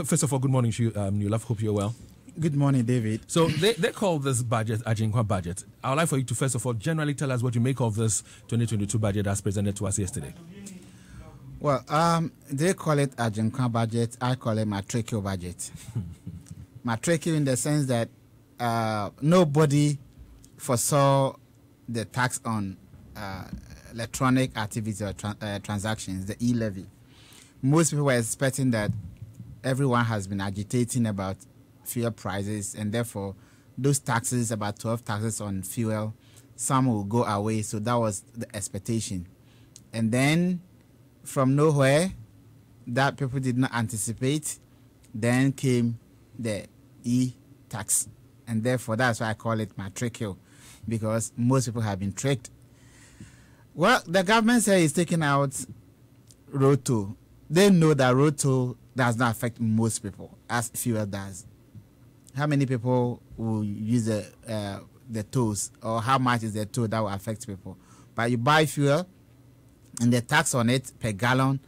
First of all, good morning to you, Newlove. Hope you're well. Good morning, David. So they call this budget Agyenkwa budget. I would like for you to first of all generally tell us what you make of this 2022 budget as presented to us yesterday. Well, they call it Agyenkwa budget. I call it matricule budget. Matricule in the sense that nobody foresaw the tax on electronic activities or transactions, the e-levy. Most people were expecting that everyone has been agitating about fuel prices, and therefore those taxes, about 12 taxes on fuel, some will go away. So that was the expectation. And then from nowhere, that people did not anticipate, then came the e-tax. And therefore that's why I call it matricule, because most people have been tricked. Well, the government says it's taking out road toll. They know that road toll does not affect most people as fuel does. How many people will use the tolls, or how much is the toll that will affect people? But you buy fuel, and the tax on it per gallon,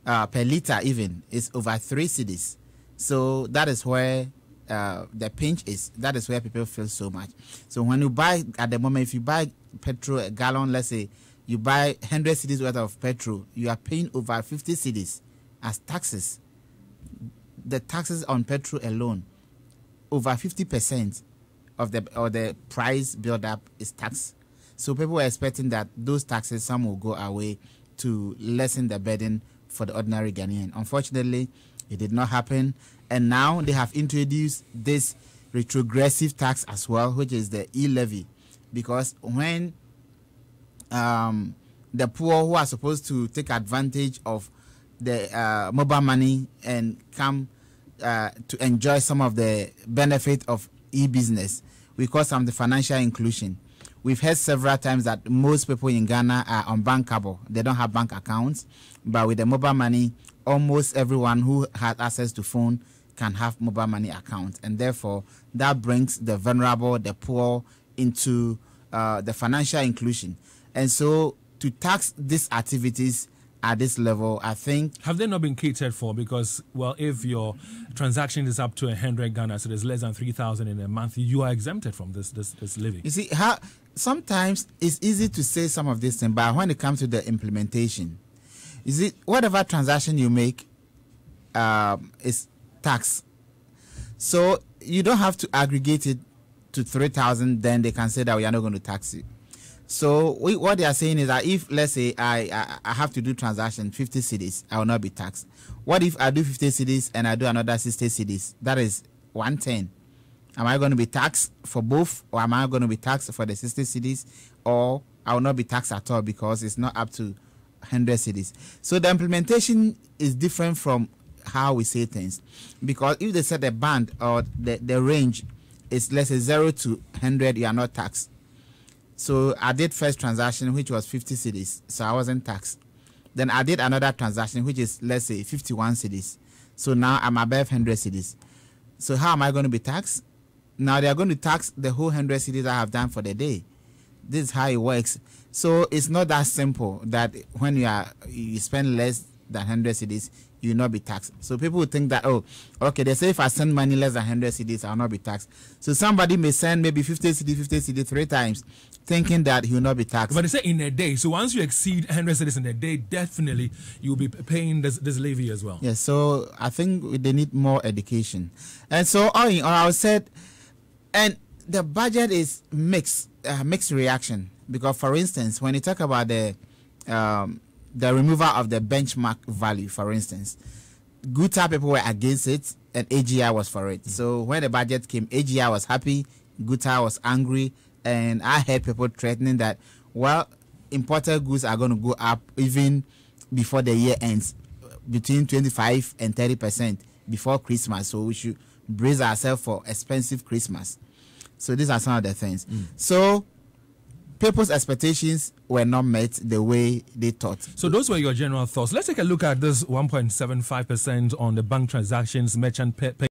per liter even, is over 3 cedis. So that is where the pinch is. That is where people feel so much. So when you buy, at the moment, if you buy petrol a gallon, let's say you buy 100 cedis worth of petrol, you are paying over 50 cedis as taxes. The taxes on petrol alone, over 50% of the price build up is tax. So people were expecting that those taxes, some will go away to lessen the burden for the ordinary Ghanaian. Unfortunately, it did not happen. And now they have introduced this retrogressive tax as well, which is the e-levy. Because when the poor who are supposed to take advantage of the mobile money and come to enjoy some of the benefit of e-business, we call some the financial inclusion. We've heard several times that most people in Ghana are unbankable. They don't have bank accounts. But with the mobile money, almost everyone who has access to phone can have mobile money accounts. And therefore, that brings the vulnerable, the poor, into the financial inclusion. And so to tax these activities at this level, I think... Have they not been catered for? Because, well, if your transaction is up to 100 Ghana, so there's less than 3,000 in a month, you are exempted from this levy. You see, sometimes it's easy to say some of these things, but when it comes to the implementation, you see, whatever transaction you make is tax. So you don't have to aggregate it to 3,000, then they can say that we are not going to tax you. So what they are saying is that if, let's say, I have to do transaction 50 cedis, I will not be taxed. What if I do 50 cedis and I do another 60 cedis? That is 110. Am I going to be taxed for both, or am I going to be taxed for the 60 cedis, or I will not be taxed at all because it's not up to 100 cedis? So the implementation is different from how we say things, because if they set a band or the range is, let's say, 0 to 100, you are not taxed. So I did first transaction, which was 50 cedis, so I wasn't taxed. Then I did another transaction, which is, let's say, 51 cedis. So now I'm above 100 cedis. So how am I going to be taxed? Now they are going to tax the whole 100 cedis I have done for the day. This is how it works. So it's not that simple that when you spend less than 100 cedis, you will not be taxed. So people would think that, oh, okay, they say if I send money less than 100 cedis, I will not be taxed. So somebody may send maybe 50 cedis 3 times, thinking that he will not be taxed. But they say in a day. So once you exceed 100 cedis in a day, definitely you will be paying this levy as well. Yes, so I think they need more education. And so all in all, I said, and the budget is mixed reaction. Because, for instance, when you talk about the removal of the benchmark value, for instance, Gutta people were against it and AGI was for it. So when the budget came, AGI was happy, Gutta was angry, and I heard people threatening that, well, imported goods are going to go up even before the year ends, between 25 and 30% before Christmas. So we should brace ourselves for expensive Christmas. So these are some of the things. So people's expectations were not met the way they thought. So those were your general thoughts. Let's take a look at this 1.75% on the bank transactions, merchant pay